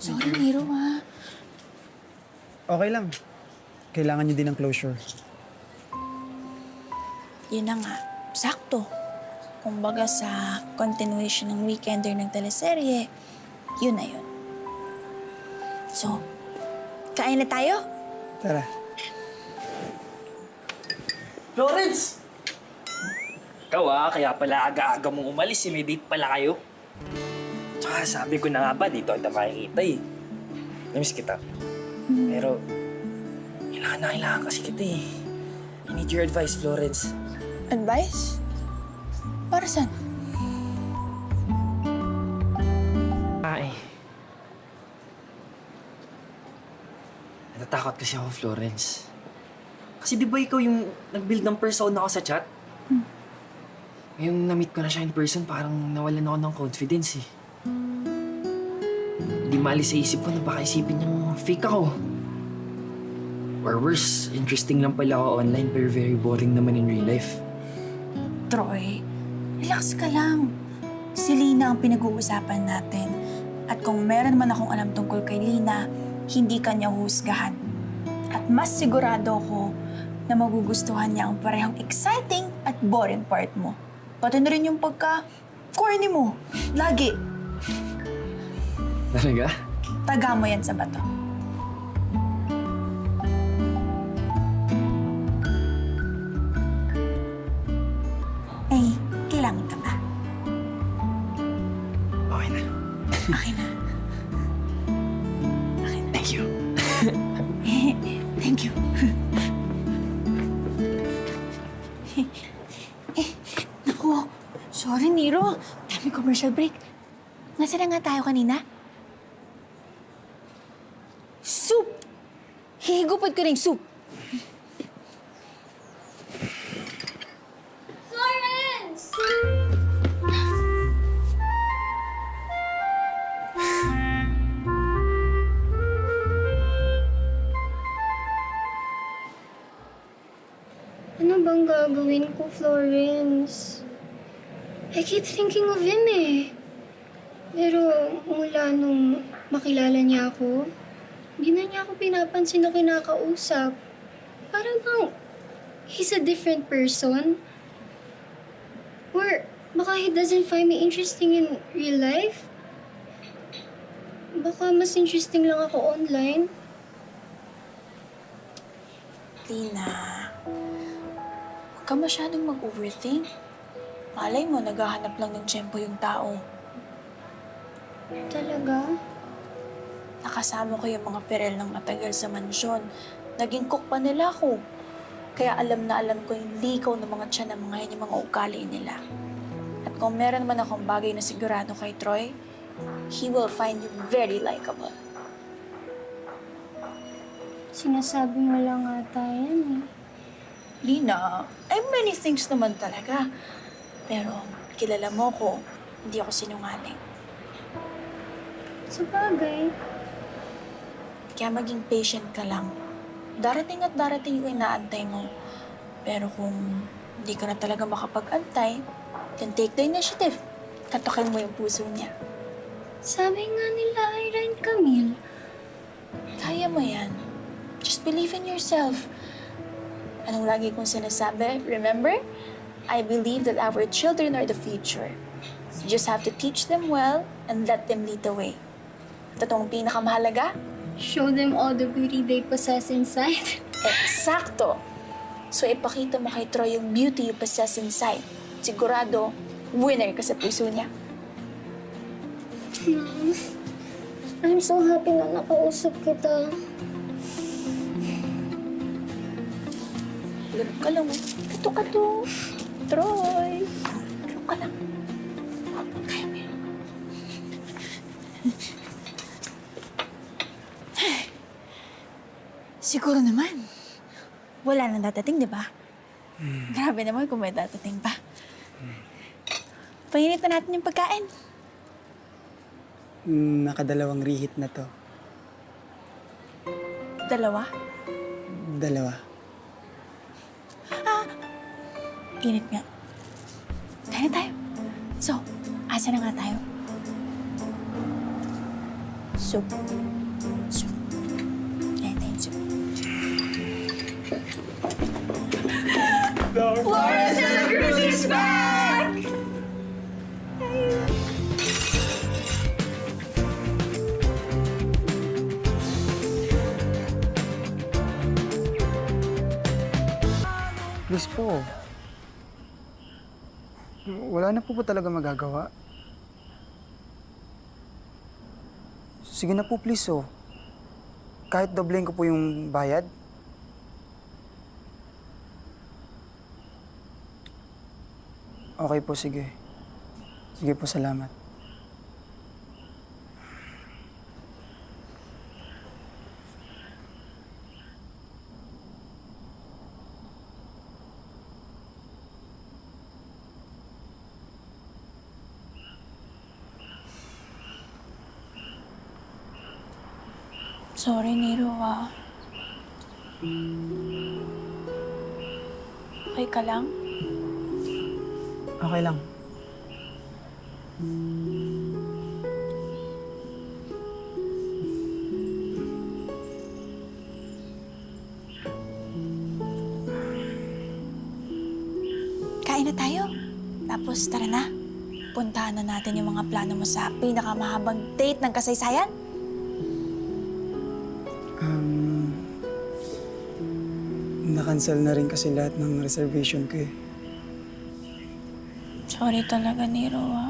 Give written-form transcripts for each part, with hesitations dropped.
Sorry, Nero, ha. Okay lang. Kailangan niyo din ng closure. Yun na nga. Sakto. Kumbaga sa continuation ng Weekender ng teleserye, yun na yun. So, kain na tayo? Tara. Florence! Ikaw kaya pala aga-aga mong umalis, may date pala kayo. Tsaka sabi ko na nga ba, dito kita makikita eh. Namiss kita. Pero, kailangan kasi kita eh. I need your advice, Florence. Advice? Para saan? Ay. Natatakot kasi ako, Florence. Kasi di ba ikaw yung nag-build ng persona ko sa chat? Ngayong na-meet ko na siya in person, parang nawalan ako ng confidence eh. Hindi maalis sa isip ko na baka isipin niyang fake ako. Or worse, interesting lang pala ako online pero very boring naman in real life. Troy, relax ka lang. Si Lina ang pinag-uusapan natin. At kung meron man akong alam tungkol kay Lina, hindi kanya husgahan. At mas sigurado ko na magugustuhan niya ang parehong exciting at boring part mo. Pati na rin yung pagka-corny mo. Lagi. Talaga? Taga mo yan sa bato. Eh, kailangan ka ba? Okay na. Okay na. Okay na. Thank you. Thank you. Naku, sorry Nero. Dami commercial break. Nasaan na nga tayo kanina? Soup! Hihigupad ko ng soup. Florence! Ano bang gagawin ko, Florence? I keep thinking of him eh. Pero mula nung makilala niya ako, hindi na niya ako pinapansin na kinakausap. Parang bang he's a different person. Or baka he doesn't find me interesting in real life. Baka mas interesting lang ako online. Lina, huwag ka masyadong mag-overthink. Malay mo, naghahanap lang ng tiyempo yung tao. Talaga? Nakasama ko yung mga perel ng matagal sa mansyon. Naging cook pa nila ako. Kaya alam na alam ko yung likaw ng mga tiyan ng mga yun, yung mga ugali nila. At kung meron man akong bagay na sigurado kay Troy, he will find you very likable. Sinasabi mo lang ata yan eh. Lina, I have many things naman talaga. Pero kilala mo ko, hindi ako sinungaling. Sa bagay. Kaya maging patient ka lang. Darating at darating yung inaantay mo. Pero kung hindi ka na talaga makapag-antay, then take the initiative. Katukin mo yung puso niya. Sabi nga nila, Ira and Camille. Kaya mo yan. Just believe in yourself. Anong lagi kong sinasabi? Remember? I believe that our children are the future. You just have to teach them well and let them lead the way. At itong pinakamahalaga, Show them all the beauty they possess inside. eksakto. So ipakita mo kay Troy yung beauty you possess inside. Sigurado, winner ka sa puso niya. I'm so happy na nakausap kita. Laro ka lang. Ito ka to. Troy. Laro ka lang. Kaya mo yan. Siguro naman. Wala nang dadating, di ba? Grabe naman kung may dadating pa. Painit na natin yung pagkain. Nakadalawang reheat na to. Dalawa? Dalawa. Init nga. Kaya tayo. So, asa na nga tayo? Soup. Soup. Ayan na yung soup. Florence and the Cruise is back! Please po. Wala na po ba talaga magagawa? Sige na po, please, oh. Kahit doblein ko po yung bayad. Okay po, sige. Sige po, salamat. Sorry, Nero, ah. Okay ka lang? Okay lang. Kain na tayo. Tapos tara na. Puntahan na natin yung mga plano mo sa pinakamahabang date ng kasaysayan. Na-cancel na rin kasi lahat ng reservation ko eh. Sorry talaga, Nero, ah.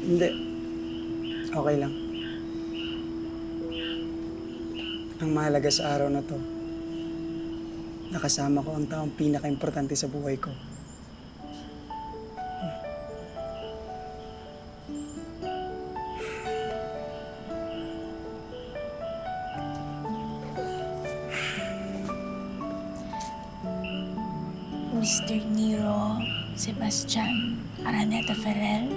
Hindi. Okay lang. Ang mahalaga sa araw na to, nakasama ko ang taong pinaka-importante sa buhay ko. Mr. Nero Sebastian Araneta Ferrer,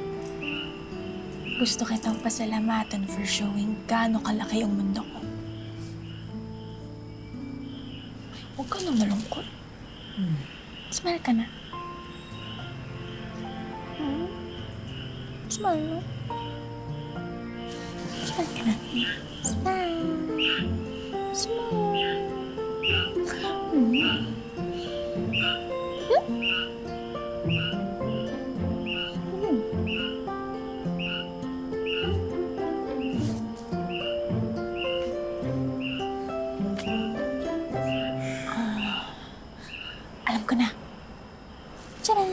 gusto kitang pasalamatan for showing gaano kalaki ang mundo ko. Huwag ka na malungkot. Smile ka na. Smile, no? Smile ka na. Smile. Smile. Alam ko na. Tcharam!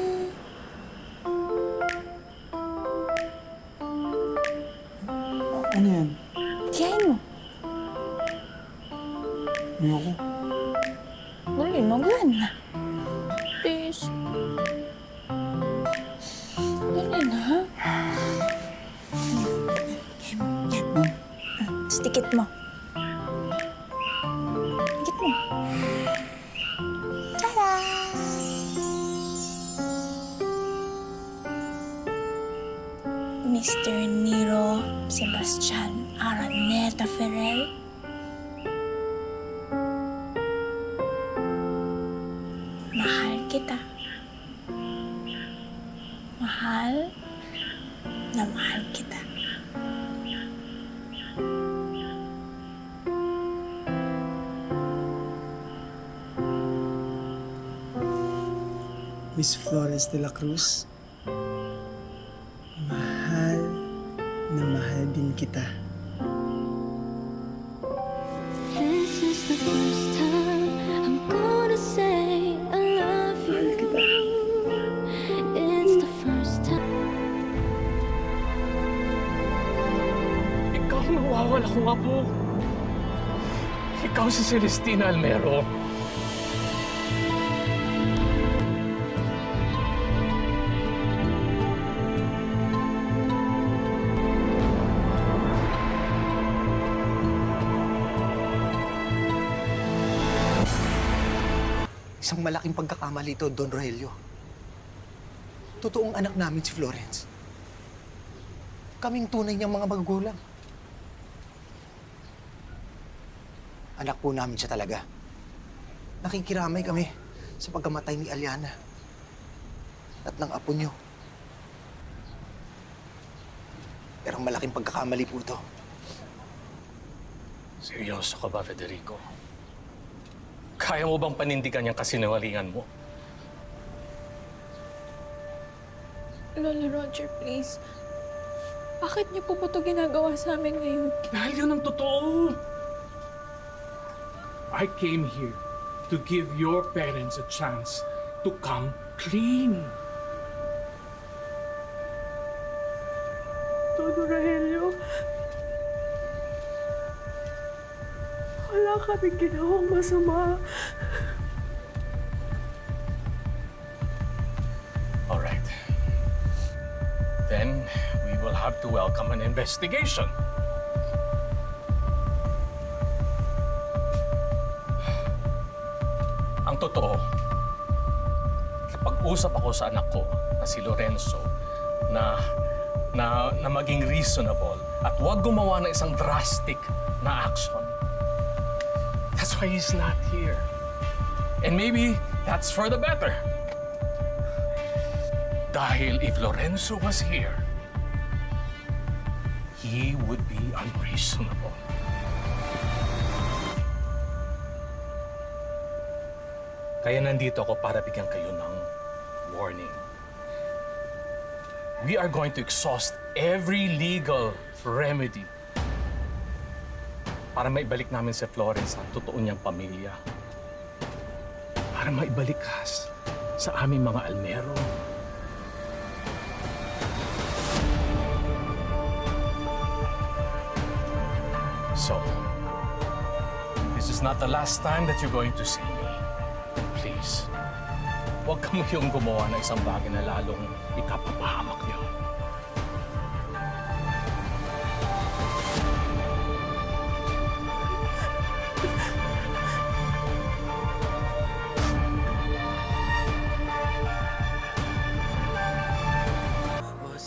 Ano yan? Tiyahin mo. Ayoko. Dali, mag-yan na. Please. Dali na, ha? Yan. Stikit mo. Stikit mo. Tada! Mr. Nero Sebastian Araneta Ferrer, mahal kita. Mahal na mahal kita. Miss Florence de la Cruz, mahal na mahal din kita. This is the first time I'm gonna say I love you. It's the first time. Ikaw ang nawawala kong apo. Ikaw si Celestina Almero. Isang malaking pagkakamali ito, Don Rogelio. Totoong anak namin si Florence. Kaming tunay niyang mga magulang. Anak po namin siya talaga. Nakikiramay kami sa pagkamatay ni Aliana at ng apo niyo. Pero malaking pagkakamali po ito. Seryoso ka ba, Federico? Kaya mo bang panindigan yung kasinungalingan mo? Lola Roger, please. Bakit niyo po ito ginagawa sa amin ngayon? Dahil yun ang totoo. I came here to give your parents a chance to come clean. Todo Rogelio, wala kaming ginawang masama. All right. Then, we will have to welcome an investigation. Ang totoo, kapag-usap ako sa anak ko na si Lorenzo na maging reasonable at huwag gumawa ng isang drastic na action. That's why he's not here. And maybe that's for the better. Dahil if Lorenzo was here, he would be unreasonable. Kaya nandito ako para bigyan kayo ng warning. We are going to exhaust every legal remedy para maibalik namin si Florence ang totoo niyang pamilya. Para maibalik sa aming mga almero. So, this is not the last time that you're going to see me. Please, huwag ka mo yung gumawa ng isang bagay na lalong ikapapahamak niyo.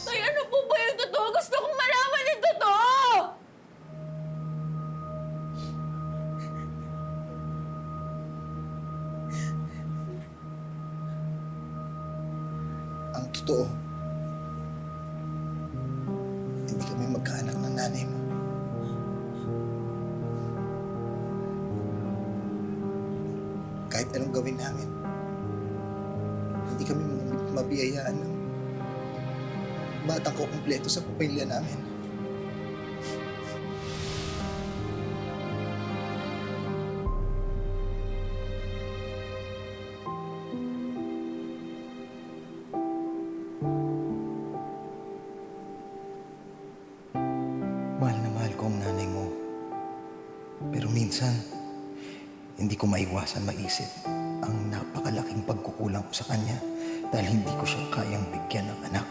Tay, ano po ba yung totoo? Gusto kong malaman yung totoo! Ang totoo, hindi kami magkaanak ng nanay mo. Kahit anong gawin namin, hindi kami mabiyayaan ng batang ko kumpleto sa pamilya namin. Mahal na mahal ko ang nanay mo. Pero minsan, hindi ko maiwasan maisip ang napakalaking pagkukulang ko sa kanya dahil hindi ko siya kayang bigyan ng anak.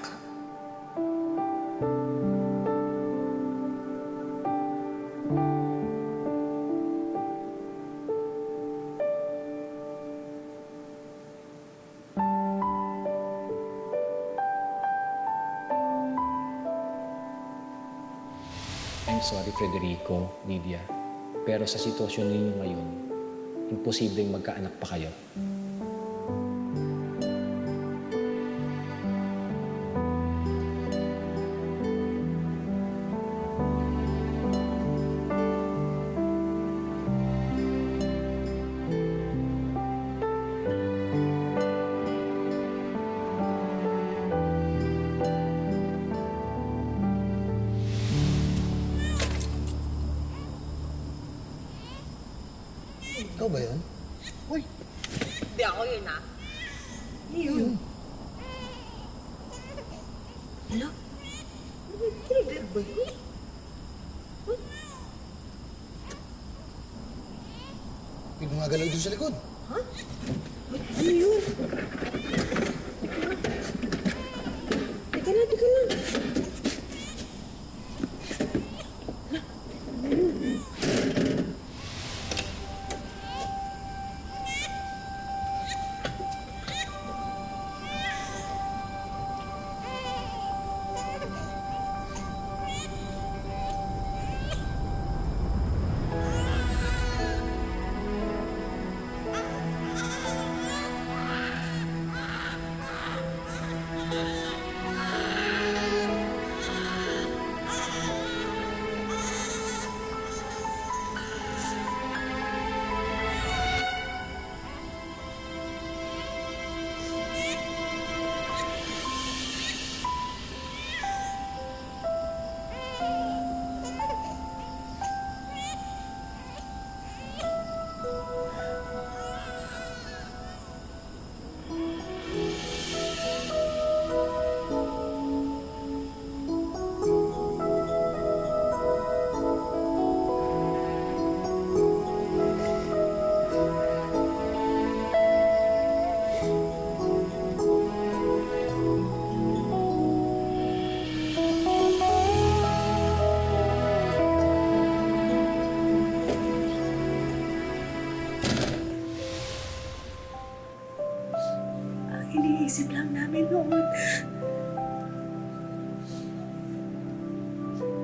I'm sorry, Federico, Lydia. Pero sa sitwasyon ninyo ngayon, imposibleng magkaanak pa kayo. Ikaw ba yun? Uy! Hindi ako yun, ah. Yun. Ano? Trigger ba yun? May gumagalaw doon sa likod. Ha? Ano yun? Teka lang.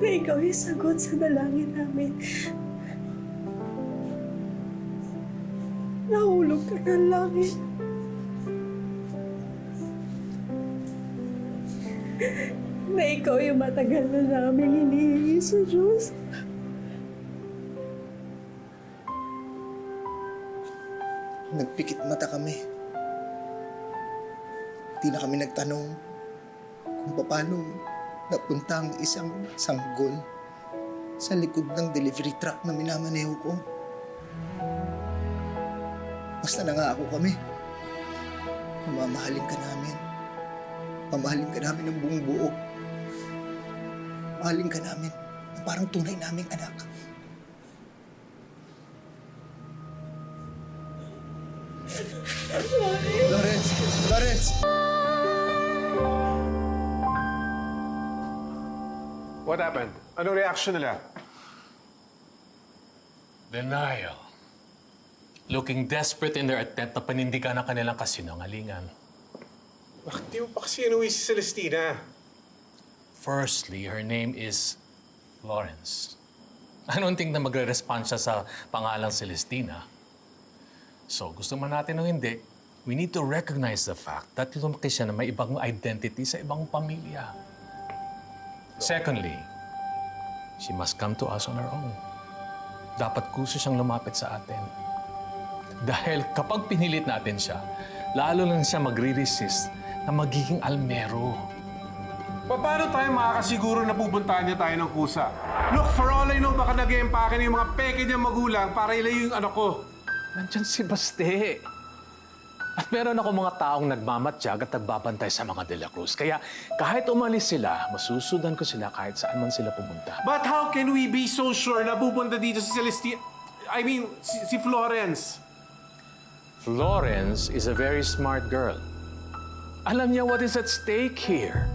na ikaw yung sagot sa dalangin namin. Nahulog ka ng langit. Na ikaw yung matagal na namin hinihingi sa Diyos. Nagpikit mata kami. Di na kami nagtanong kung paano napunta ang isang sanggol sa likod ng delivery truck na minamaneho ko. Basta nangako kami. Mamahalin ka namin. Mamahalin ka namin ng buong buo. Mahalin ka namin na parang tunay naming anak. Lawrence! Lawrence! What happened? Anong reaction nila? Denial. Looking desperate in their attempt na panindigan ang kanilang kasinungalingan. Bakit di mo pa kasi inuwi si Celestina? Firstly, her name is Florence. I don't think na magre-respond siya sa pangalang Celestina. So, gusto man natin o hindi, we need to recognize the fact that lumaki siya na may ibang identity sa ibang pamilya. Secondly, she must come to us on her own. Dapat kuso siyang lumapit sa atin. Dahil kapag pinilit natin siya, lalo lang siya magre-resist na magiging almero. Paano tayo makakasiguro na pupuntahan niya tayo ng kusa? Look, for all I know, baka nag-e-empake na yung mga peke niyang magulang para ilayo yung anak ko. Nandyan si Baste. At meron ako mga taong nagmamatsyag at nagbabantay sa mga De La Cruz. Kaya kahit umalis sila, masusundan ko sila kahit saan man sila pumunta. But how can we be so sure na pupunta dito si Celestina? I mean, si Florence. Florence is a very smart girl. Alam niya what is at stake here.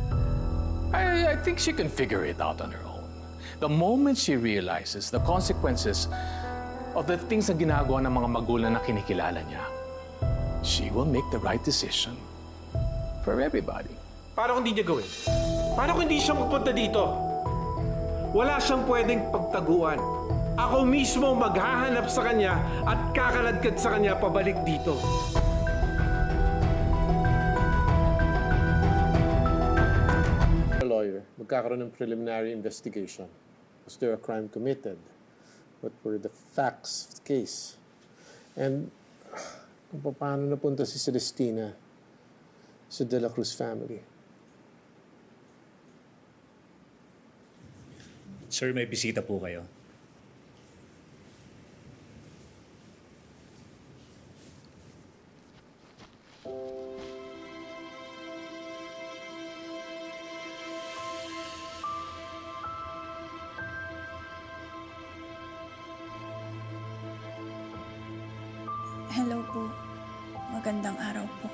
I think she can figure it out on her own. The moment she realizes the consequences of the things na ginagawa ng mga magulang na kinikilala niya, she will make the right decision for everybody. Paano kung hindi niya gawin? Paano kung hindi siya magpunta dito? Wala siyang pwedeng pagtaguan. Ako mismo maghahanap sa kanya at kakaladkad sa kanya pabalik dito. Lawyer, magkakaroon ng preliminary investigation. Was there a crime committed? What were the facts of the case? And kung paano napunta si Celestina sa De La Cruz family? Sir, may bisita po kayo. Hello po. Magandang araw po.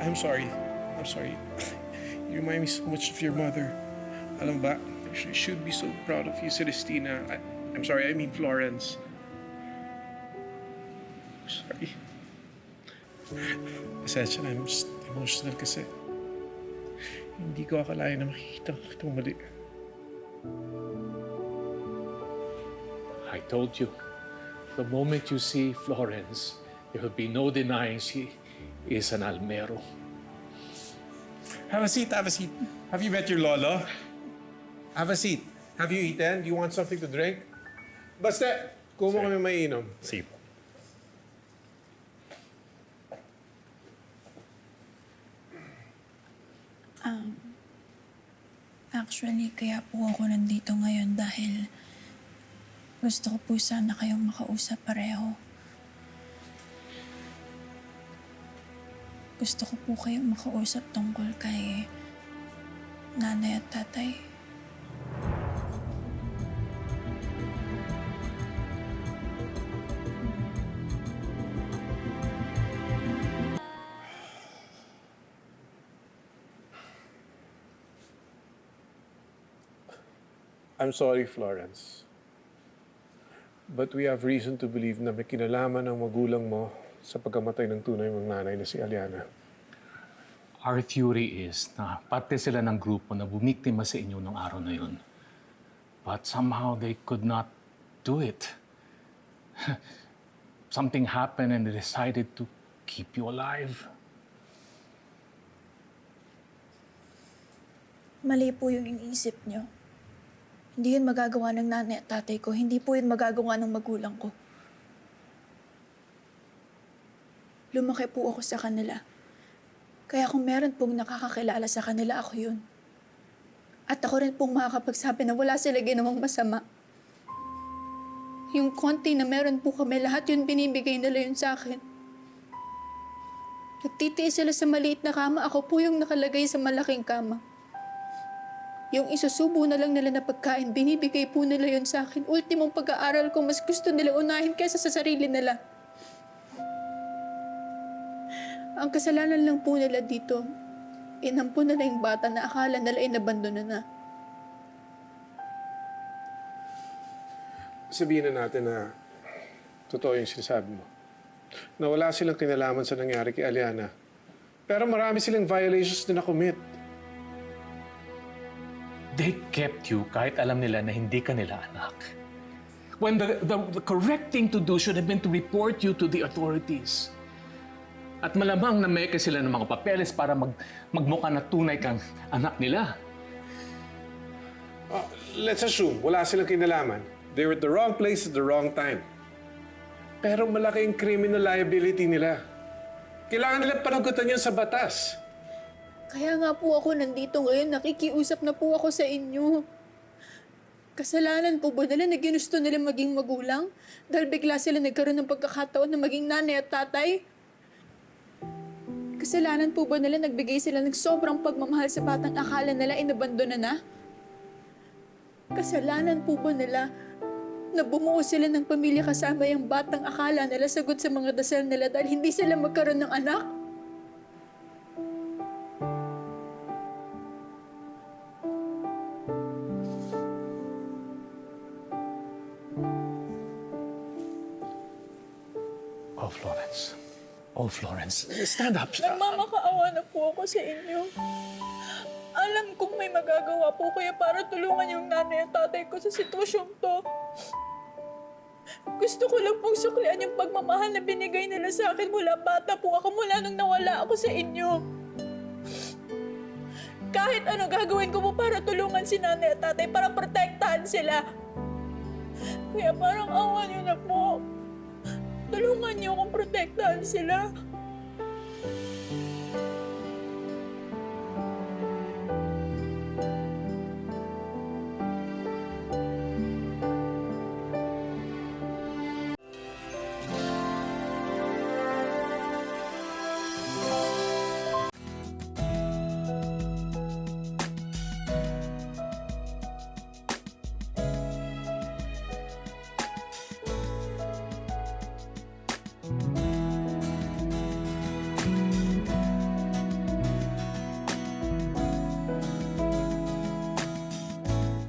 I'm sorry. I'm sorry. You remind me so much of your mother. Alam ba, she should be so proud of you, Celestina. I'm sorry, I mean Florence. Sorry. Pasensya na, I'm just emotional kasi. Hindi ko akalain na makikita kitang mali. I told you, the moment you see Florence, there will be no denying she is an almero. Have a seat, have a seat. Have you met your lolo? Have a seat. Have you eaten? Do you want something to drink? Basta, kung mo kami mainom. Sige po. Actually, kaya po ako nandito ngayon dahil gusto ko po sana kayong makausap pareho. Gusto ko po kayong makausap tungkol kay nanay at tatay. I'm sorry, Florence. But we have reason to believe na may kinalaman ang magulang mo sa pagkamatay ng tunay mong nanay na si Aliana. Our theory is na parte sila ng grupo na bumiktima sa inyo nung araw na yun. But somehow they could not do it. Something happened and they decided to keep you alive. Mali po yung iniisip niyo. Hindi yun magagawa ng nanay at tatay ko. Hindi po yun magagawa ng magulang ko. Lumaki po ako sa kanila. Kaya kung meron pong nakakakilala sa kanila, ako yun. At ako rin pong makakapagsabi na wala sila ginawang masama. Yung konti na meron po kami, lahat yun binibigay nila yun sa akin. Nagtitiis sila sa maliit na kama, ako po yung nakalagay sa malaking kama. Yung isusubo na lang nila na pagkain, binibigay po nila yun sa akin. Ultimong pag-aaral ko, mas gusto nila unahin kaysa sa sarili nila. Ang kasalanan lang po nila dito, inampo nila yung bata na akala nila inabandona na. Sabihin na natin na totoo yung sinasabi mo. Na wala silang kinalaman sa nangyari kay Aliana. Pero marami silang violations na na-commit. They kept you kahit alam nila na hindi ka nila anak. When the correct thing to do should have been to report you to the authorities. At malamang na may sila ng mga papeles para magmukha na tunay kang anak nila. Let's assume wala silang kinalaman. They were at the wrong place at the wrong time. Pero malaki yung criminal liability nila. Kailangan nila panagutan yan sa batas. Kaya nga po ako nandito ngayon, nakikiusap na po ako sa inyo. Kasalanan po ba nila na ginusto nila maging magulang? Dahil bigla sila nagkaroon ng pagkakataon na maging nanay at tatay? Kasalanan po ba nila nagbigay sila ng sobrang pagmamahal sa batang akala nila inabandona na? Kasalanan po ba nila na bumuo sila ng pamilya kasama yung batang akala nila sagot sa mga dasal nila dahil hindi sila magkaroon ng anak? Oh, Florence. Oh, Florence. Stand up. Nagmamakaawa na po ako sa inyo. Alam kong may magagawa po kayo para tulungan yung nanay at tatay ko sa sitwasyong to. Gusto ko lang pong suklian yung pagmamahal na binigay nila sa akin mula bata po ako, mula nung nawala ako sa inyo. Kahit ano gagawin ko po para tulungan si nanay at tatay, para protektahan sila. Kaya parang awa niyo na po. Tulungan niyo akong protektahan sila.